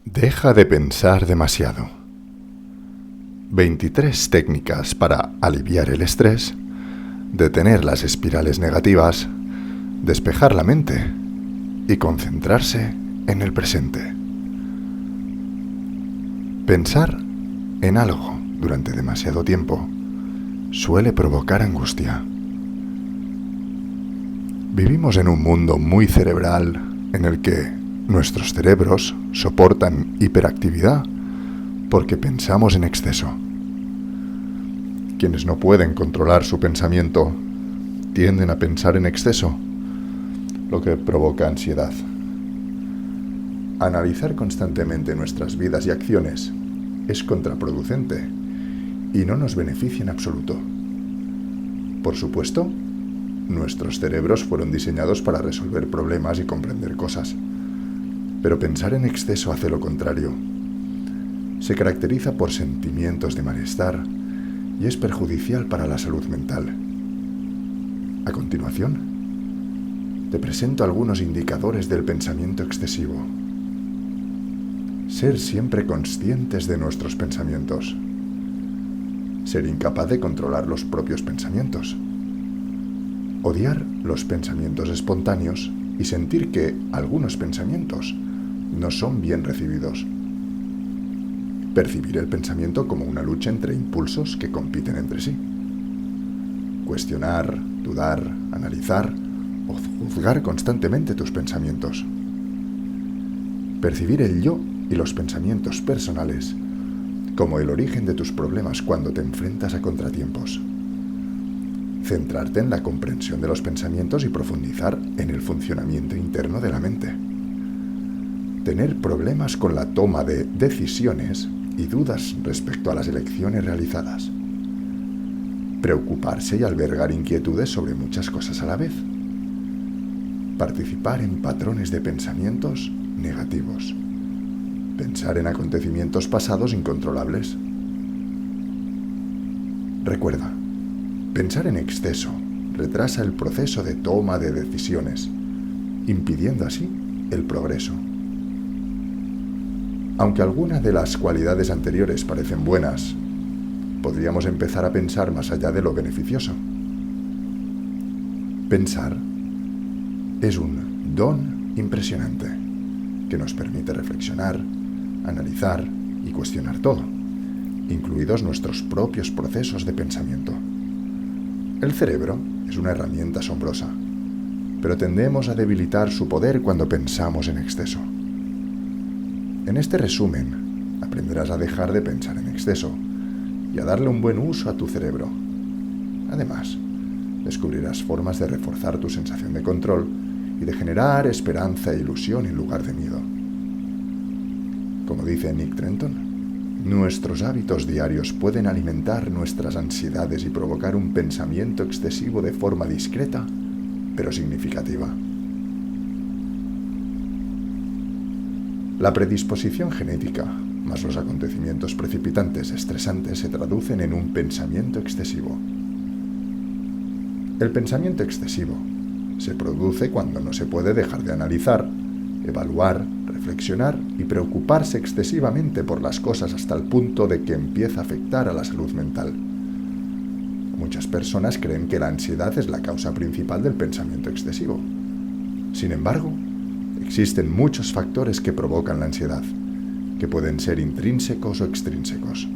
Deja de pensar demasiado. 23 técnicas para aliviar el estrés, detener las espirales negativas, despejar la mente y concentrarse en el presente. Pensar en algo durante demasiado tiempo suele provocar angustia. Vivimos en un mundo muy cerebral en el que nuestros cerebros soportan hiperactividad porque pensamos en exceso. Quienes no pueden controlar su pensamiento tienden a pensar en exceso, lo que provoca ansiedad. Analizar constantemente nuestras vidas y acciones es contraproducente y no nos beneficia en absoluto. Por supuesto, nuestros cerebros fueron diseñados para resolver problemas y comprender cosas, pero pensar en exceso hace lo contrario. Se caracteriza por sentimientos de malestar y es perjudicial para la salud mental. A continuación, te presento algunos indicadores del pensamiento excesivo. Ser siempre conscientes de nuestros pensamientos. Ser incapaz de controlar los propios pensamientos. Odiar los pensamientos espontáneos y sentir que algunos pensamientos no son bien recibidos. Percibir el pensamiento como una lucha entre impulsos que compiten entre sí. Cuestionar, dudar, analizar o juzgar constantemente tus pensamientos. Percibir el yo y los pensamientos personales como el origen de tus problemas cuando te enfrentas a contratiempos. Centrarte en la comprensión de los pensamientos y profundizar en el funcionamiento interno de la mente. Tener problemas con la toma de decisiones y dudas respecto a las elecciones realizadas. Preocuparse y albergar inquietudes sobre muchas cosas a la vez. Participar en patrones de pensamientos negativos. Pensar en acontecimientos pasados incontrolables. Recuerda, pensar en exceso retrasa el proceso de toma de decisiones, impidiendo así el progreso. Aunque algunas de las cualidades anteriores parecen buenas, podríamos empezar a pensar más allá de lo beneficioso. Pensar es un don impresionante que nos permite reflexionar, analizar y cuestionar todo, incluidos nuestros propios procesos de pensamiento. El cerebro es una herramienta asombrosa, pero tendemos a debilitar su poder cuando pensamos en exceso. En este resumen, aprenderás a dejar de pensar en exceso y a darle un buen uso a tu cerebro. Además, descubrirás formas de reforzar tu sensación de control y de generar esperanza e ilusión en lugar de miedo. Como dice Nick Trenton, nuestros hábitos diarios pueden alimentar nuestras ansiedades y provocar un pensamiento excesivo de forma discreta, pero significativa. La predisposición genética, más los acontecimientos precipitantes estresantes, se traducen en un pensamiento excesivo. El pensamiento excesivo se produce cuando no se puede dejar de analizar, evaluar, reflexionar y preocuparse excesivamente por las cosas hasta el punto de que empieza a afectar a la salud mental. Muchas personas creen que la ansiedad es la causa principal del pensamiento excesivo. Sin embargo, existen muchos factores que provocan la ansiedad, que pueden ser intrínsecos o extrínsecos.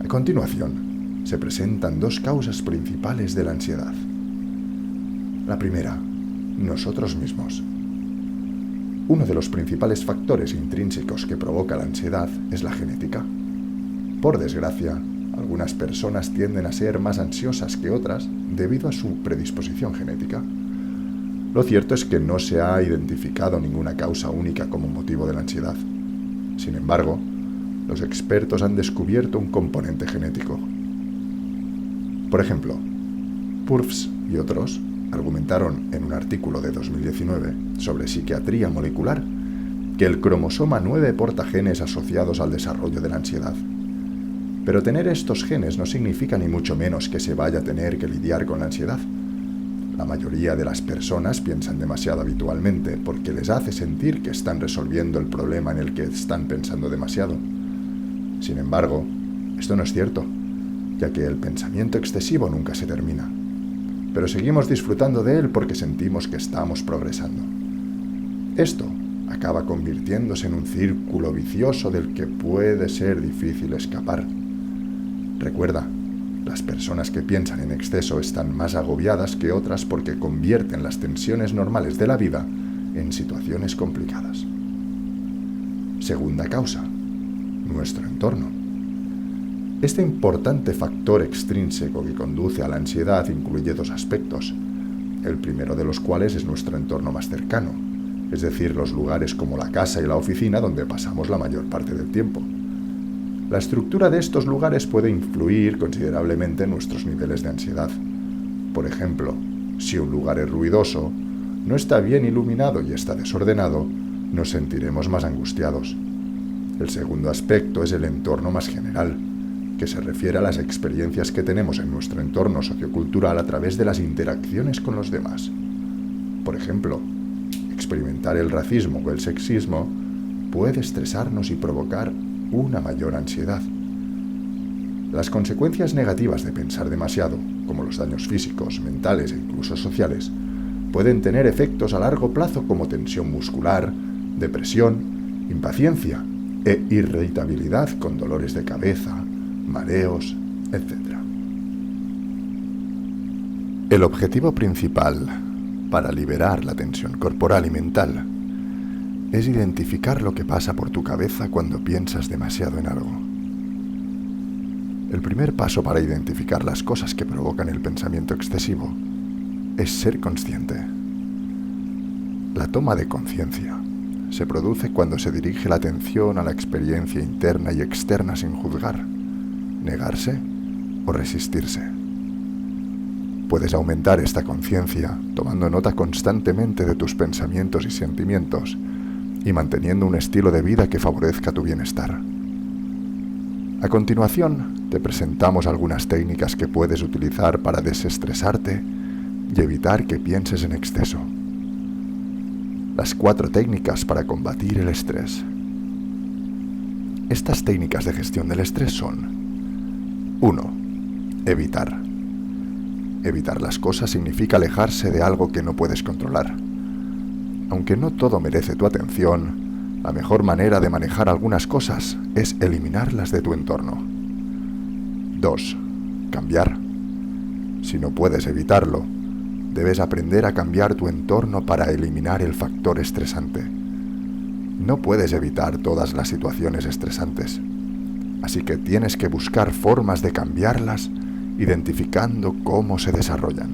A continuación, se presentan dos causas principales de la ansiedad. La primera, nosotros mismos. Uno de los principales factores intrínsecos que provoca la ansiedad es la genética. Por desgracia, algunas personas tienden a ser más ansiosas que otras debido a su predisposición genética. Lo cierto es que no se ha identificado ninguna causa única como motivo de la ansiedad. Sin embargo, los expertos han descubierto un componente genético. Por ejemplo, Purves y otros argumentaron en un artículo de 2019 sobre psiquiatría molecular que el cromosoma 9 porta genes asociados al desarrollo de la ansiedad. Pero tener estos genes no significa ni mucho menos que se vaya a tener que lidiar con la ansiedad. La mayoría de las personas piensan demasiado habitualmente porque les hace sentir que están resolviendo el problema en el que están pensando demasiado. Sin embargo, esto no es cierto, ya que el pensamiento excesivo nunca se termina, pero seguimos disfrutando de él porque sentimos que estamos progresando. Esto acaba convirtiéndose en un círculo vicioso del que puede ser difícil escapar. Recuerda, las personas que piensan en exceso están más agobiadas que otras porque convierten las tensiones normales de la vida en situaciones complicadas. Segunda causa, nuestro entorno. Este importante factor extrínseco que conduce a la ansiedad incluye dos aspectos, el primero de los cuales es nuestro entorno más cercano, es decir, los lugares como la casa y la oficina donde pasamos la mayor parte del tiempo. La estructura de estos lugares puede influir considerablemente en nuestros niveles de ansiedad. Por ejemplo, si un lugar es ruidoso, no está bien iluminado y está desordenado, nos sentiremos más angustiados. El segundo aspecto es el entorno más general, que se refiere a las experiencias que tenemos en nuestro entorno sociocultural a través de las interacciones con los demás. Por ejemplo, experimentar el racismo o el sexismo puede estresarnos y provocar una mayor ansiedad. Las consecuencias negativas de pensar demasiado, como los daños físicos, mentales e incluso sociales, pueden tener efectos a largo plazo como tensión muscular, depresión, impaciencia e irritabilidad con dolores de cabeza, mareos, etc. El objetivo principal para liberar la tensión corporal y mental es identificar lo que pasa por tu cabeza cuando piensas demasiado en algo. El primer paso para identificar las cosas que provocan el pensamiento excesivo es ser consciente. La toma de conciencia se produce cuando se dirige la atención a la experiencia interna y externa sin juzgar, negarse o resistirse. Puedes aumentar esta conciencia tomando nota constantemente de tus pensamientos y sentimientos y manteniendo un estilo de vida que favorezca tu bienestar. A continuación, te presentamos algunas técnicas que puedes utilizar para desestresarte y evitar que pienses en exceso. Las 4 técnicas para combatir el estrés. Estas técnicas de gestión del estrés son: 1. Evitar. Evitar las cosas significa alejarse de algo que no puedes controlar. Aunque no todo merece tu atención, la mejor manera de manejar algunas cosas es eliminarlas de tu entorno. 2. Cambiar. Si no puedes evitarlo, debes aprender a cambiar tu entorno para eliminar el factor estresante. No puedes evitar todas las situaciones estresantes, así que tienes que buscar formas de cambiarlas, identificando cómo se desarrollan.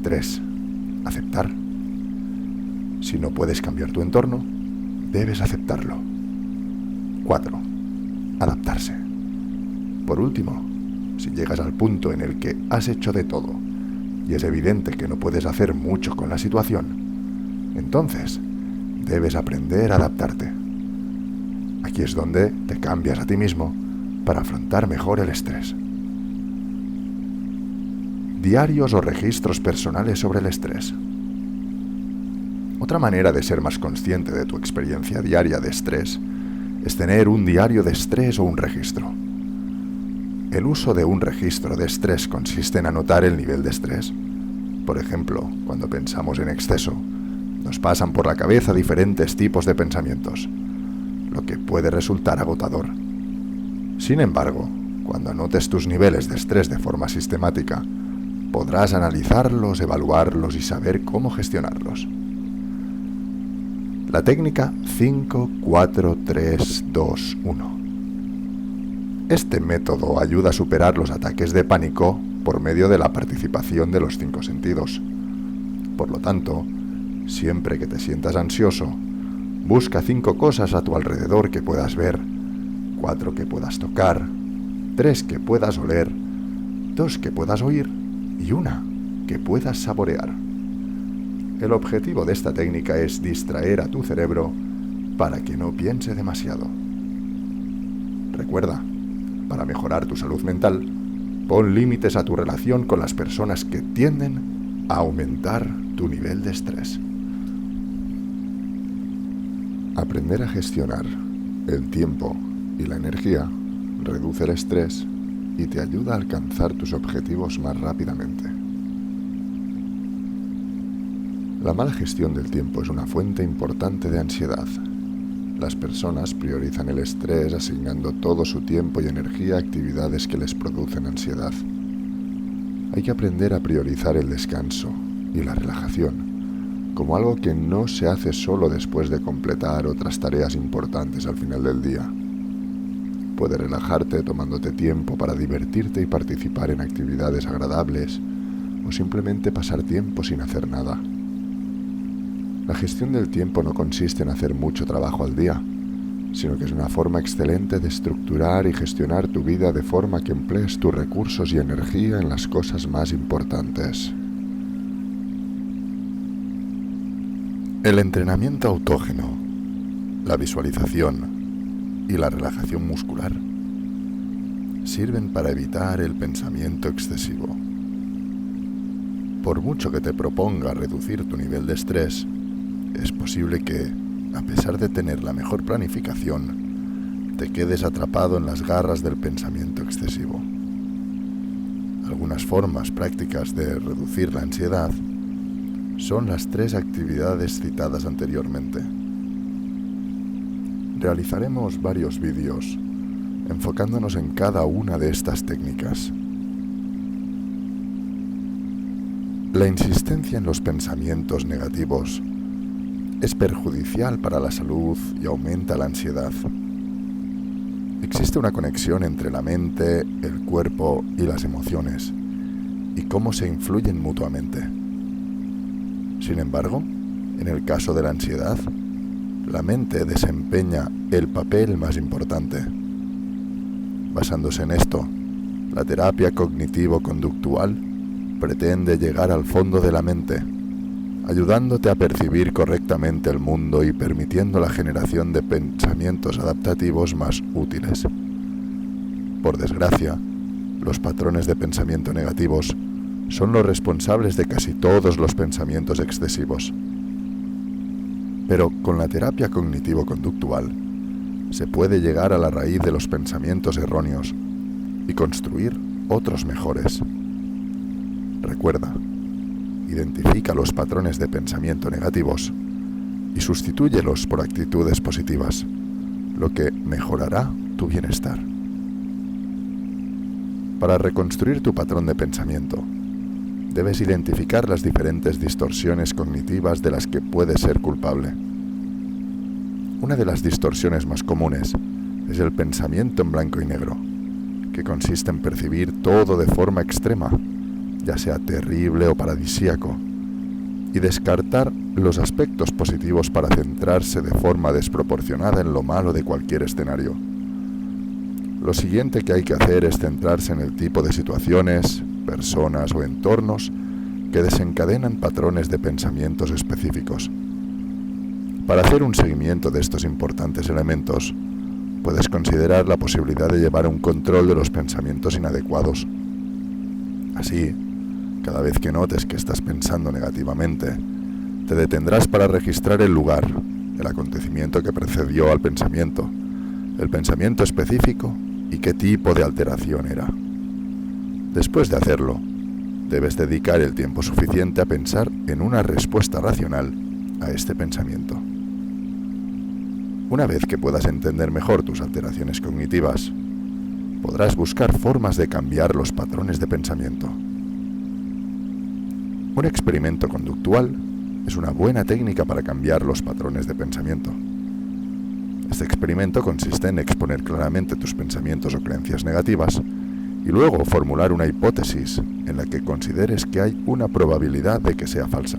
3. Aceptar. Si no puedes cambiar tu entorno, debes aceptarlo. 4. Adaptarse. Por último, si llegas al punto en el que has hecho de todo y es evidente que no puedes hacer mucho con la situación, entonces debes aprender a adaptarte. Aquí es donde te cambias a ti mismo para afrontar mejor el estrés. Diarios o registros personales sobre el estrés. Otra manera de ser más consciente de tu experiencia diaria de estrés es tener un diario de estrés o un registro. El uso de un registro de estrés consiste en anotar el nivel de estrés. Por ejemplo, cuando pensamos en exceso, nos pasan por la cabeza diferentes tipos de pensamientos, lo que puede resultar agotador. Sin embargo, cuando anotes tus niveles de estrés de forma sistemática, podrás analizarlos, evaluarlos y saber cómo gestionarlos. La técnica 5-4-3-2-1. Este método ayuda a superar los ataques de pánico por medio de la participación de los 5 sentidos. Por lo tanto, siempre que te sientas ansioso, busca 5 cosas a tu alrededor que puedas ver, 4 que puedas tocar, 3 que puedas oler, 2 que puedas oír y 1 que puedas saborear. El objetivo de esta técnica es distraer a tu cerebro para que no piense demasiado. Recuerda, para mejorar tu salud mental, pon límites a tu relación con las personas que tienden Aumentar tu nivel de estrés. Aprender a gestionar el tiempo y la energía reduce el estrés y te ayuda a alcanzar tus objetivos más rápidamente. La mala gestión del tiempo es una fuente importante de ansiedad. Las personas priorizan el estrés asignando todo su tiempo y energía a actividades que les producen ansiedad. Hay que aprender a priorizar el descanso y la relajación como algo que no se hace solo después de completar otras tareas importantes al final del día. Puedes relajarte tomándote tiempo para divertirte y participar en actividades agradables o simplemente pasar tiempo sin hacer nada. La gestión del tiempo no consiste en hacer mucho trabajo al día, sino que es una forma excelente de estructurar y gestionar tu vida de forma que emplees tus recursos y energía en las cosas más importantes. El entrenamiento autógeno, la visualización y la relajación muscular sirven para evitar el pensamiento excesivo. Por mucho que te proponga reducir tu nivel de estrés, es posible que, a pesar de tener la mejor planificación, te quedes atrapado en las garras del pensamiento excesivo. Algunas formas prácticas de reducir la ansiedad son las 3 actividades citadas anteriormente. Realizaremos varios vídeos enfocándonos en cada una de estas técnicas. La insistencia en los pensamientos negativos es perjudicial para la salud y aumenta la ansiedad. Existe una conexión entre la mente, el cuerpo y las emociones, y cómo se influyen mutuamente. Sin embargo, en el caso de la ansiedad, la mente desempeña el papel más importante. Basándose en esto, la terapia cognitivo-conductual pretende llegar al fondo de la mente, ayudándote a percibir correctamente el mundo y permitiendo la generación de pensamientos adaptativos más útiles. Por desgracia, los patrones de pensamiento negativos son los responsables de casi todos los pensamientos excesivos. Pero con la terapia cognitivo-conductual se puede llegar a la raíz de los pensamientos erróneos y construir otros mejores. Recuerda, identifica los patrones de pensamiento negativos y sustitúyelos por actitudes positivas, lo que mejorará tu bienestar. Para reconstruir tu patrón de pensamiento, debes identificar las diferentes distorsiones cognitivas de las que puedes ser culpable. Una de las distorsiones más comunes es el pensamiento en blanco y negro, que consiste en percibir todo de forma extrema, ya sea terrible o paradisíaco, y descartar los aspectos positivos para centrarse de forma desproporcionada en lo malo de cualquier escenario. Lo siguiente que hay que hacer es centrarse en el tipo de situaciones, personas o entornos que desencadenan patrones de pensamientos específicos. Para hacer un seguimiento de estos importantes elementos, puedes considerar la posibilidad de llevar un control de los pensamientos inadecuados. Así, cada vez que notes que estás pensando negativamente, te detendrás para registrar el lugar, el acontecimiento que precedió al pensamiento, el pensamiento específico y qué tipo de alteración era. Después de hacerlo, debes dedicar el tiempo suficiente a pensar en una respuesta racional a este pensamiento. Una vez que puedas entender mejor tus alteraciones cognitivas, podrás buscar formas de cambiar los patrones de pensamiento. Un experimento conductual es una buena técnica para cambiar los patrones de pensamiento. Este experimento consiste en exponer claramente tus pensamientos o creencias negativas y luego formular una hipótesis en la que consideres que hay una probabilidad de que sea falsa.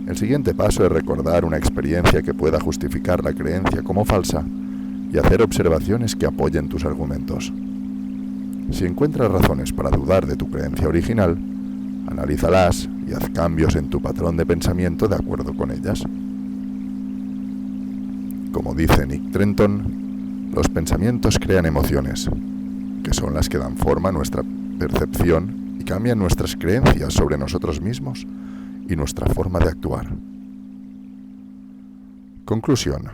El siguiente paso es recordar una experiencia que pueda justificar la creencia como falsa y hacer observaciones que apoyen tus argumentos. Si encuentras razones para dudar de tu creencia original, analízalas y haz cambios en tu patrón de pensamiento de acuerdo con ellas. Como dice Nick Trenton, los pensamientos crean emociones, que son las que dan forma a nuestra percepción y cambian nuestras creencias sobre nosotros mismos y nuestra forma de actuar. Conclusión.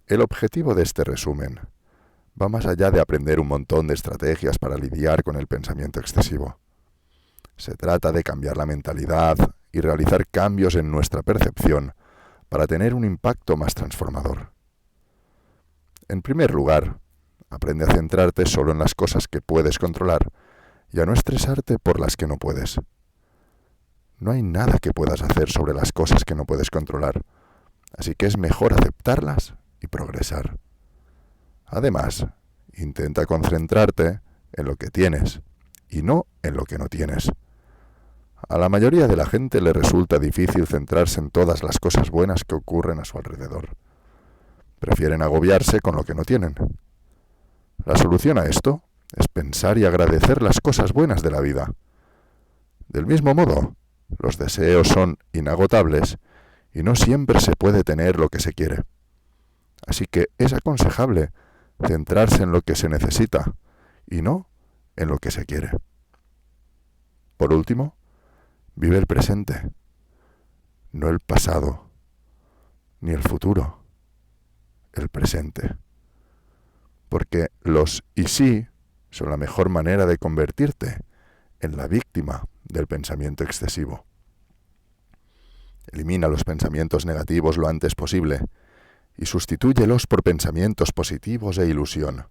El objetivo de este resumen va más allá de aprender un montón de estrategias para lidiar con el pensamiento excesivo. Se trata de cambiar la mentalidad y realizar cambios en nuestra percepción para tener un impacto más transformador. En primer lugar, aprende a centrarte solo en las cosas que puedes controlar y a no estresarte por las que no puedes. No hay nada que puedas hacer sobre las cosas que no puedes controlar, así que es mejor aceptarlas y progresar. Además, intenta concentrarte en lo que tienes y no en lo que no tienes. A la mayoría de la gente le resulta difícil centrarse en todas las cosas buenas que ocurren a su alrededor. Prefieren agobiarse con lo que no tienen. La solución a esto es pensar y agradecer las cosas buenas de la vida. Del mismo modo, los deseos son inagotables y no siempre se puede tener lo que se quiere. Así que es aconsejable centrarse en lo que se necesita y no en lo que se quiere. Por último, vive el presente, no el pasado, ni el futuro, el presente. Porque los y sí son la mejor manera de convertirte en la víctima del pensamiento excesivo. Elimina los pensamientos negativos lo antes posible y sustitúyelos por pensamientos positivos e ilusión.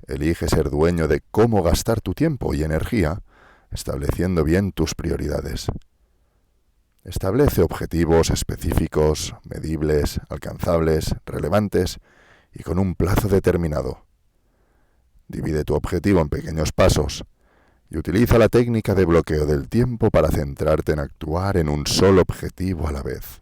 Elige ser dueño de cómo gastar tu tiempo y energía, estableciendo bien tus prioridades. Establece objetivos específicos, medibles, alcanzables, relevantes y con un plazo determinado. Divide tu objetivo en pequeños pasos y utiliza la técnica de bloqueo del tiempo para centrarte en actuar en un solo objetivo a la vez.